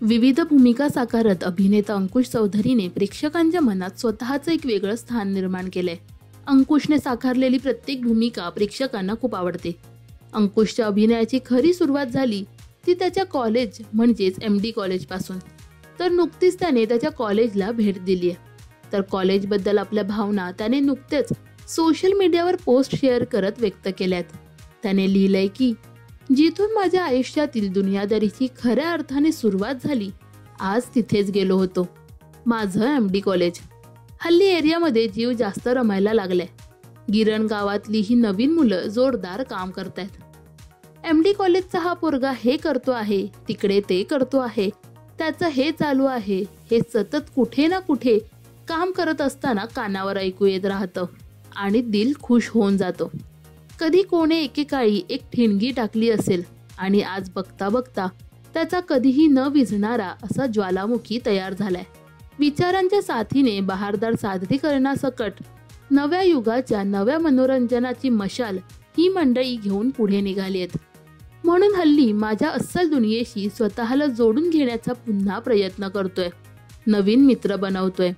विविध भूमिका साकारत अभिनेता अंकुश चौधरीने प्रेक्षकांच्या मनात स्वतःचं एक वेगळं स्थान निर्माण केलंय। अंकुशने साकारलेली प्रत्येक भूमिका प्रेक्षकांना खूप आवडते। अंकुशच्या अभिनयाची खरी सुरुवात झाली ती त्याच्या कॉलेज म्हणजेच MD कॉलेज पासून। तर नुकतीच त्याने त्याच्या कॉलेजला भेट दिली आहे। तर कॉलेजबद्दल आपल्या भावना त्याने नुकतेच सोशल मीडियावर पोस्ट शेअर करत व्यक्त केल्यात। त्याने लिहिलंय की जिथून माझ्या आयुष्यातील दुनियादारीची खऱ्या अर्थाने सुरुवात झाली, आज तिथेच गेलो होतो। माझं MD कॉलेज। हल्ली एरियामध्ये जीव जास्त रमायला लागलाय। गिरण गावातली ही नवीन मुलं जोरदार काम करतायत। MD कॉलेजचा हा पोरगा हे करतो आहे, तिकडे ते करतो आहे, त्याचं हे चालू आहे, हे सतत कुठे ना कुठे काम करत असताना कानावर ऐकू येत राहतं आणि दिल खुश होऊन जातो। कधी कोणे एकेकाळी एक ठिणगी टाकली असेल आणि आज बघता बघता त्याचा कधीही न विझणारा असा ज्वालामुखी तयार झालाय। विचारांच्या साथीने बहारदार सादरीकरणासकट नव्या युगाच्या नव्या मनोरंजनाची मशाल ही मंडळी घेऊन पुढे निघाली आहेत। म्हणून हल्ली माझ्या अस्सल दुनियेशी स्वतःला जोडून घेण्याचा पुन्हा प्रयत्न करतोय, नवीन मित्र बनवतोय।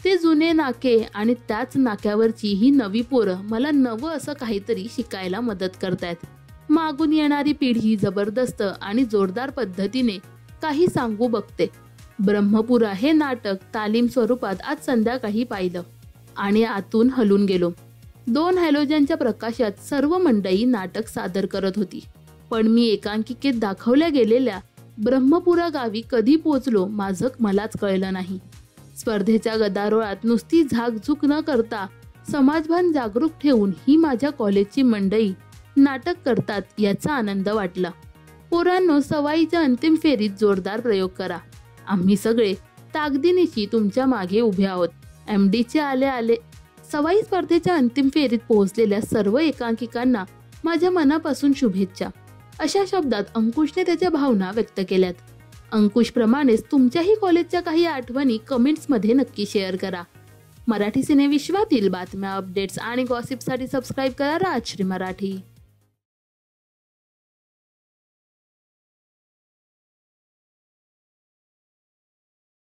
ते जुने नाके आणि त्याच नाक्यावरची ही नवी पोरं मला नवं असं काहीतरी शिकायला मदत करतायत। मागून येणारी पिढी जबरदस्त आणि जोरदार पद्धतीने काही सांगू बघते। ब्रह्मपुरा हे नाटक तालीम स्वरूपात आज संध्याकाळी पाहिलं आणि आतून हलून गेलो। 2 हॅलोजनच्या प्रकाशात सर्व मंडळी नाटक सादर करत होती, पण मी एकांकिकेत दाखवल्या गेलेल्या ब्रह्मपुरा गावी कधी पोचलो माझं मलाच कळलं नाही। स्पर्धेच्या गदारोळात नुसती झाकझूक न करता समाजभान जागरूक ठेवून ही माझ्या कॉलेजची मंडळी नाटक करतात याचा आनंद वाटला। पोरांनो, सवाईच्या अंतिम फेरीत जोरदार प्रयोग करा। आम्ही सगळे ताकदीनिशी तुमच्या मागे उभे आहोत। MDचे आले सवाई स्पर्धेच्या अंतिम फेरीत पोहोचलेल्या सर्व एकांकिकांना माझ्या मनापासून शुभेच्छा, अशा शब्दात अंकुशने त्याच्या भावना व्यक्त केल्यात। अंकुश प्रमाणेच तुमच्याही कॉलेजच्या काही आठवणी कमेंट्समध्ये नक्की शेअर करा। मराठी सिने विश्वातील बातम्या, अपडेट्स आणि गॉसिपसाठी सबस्क्राईब करा राजश्री मराठी।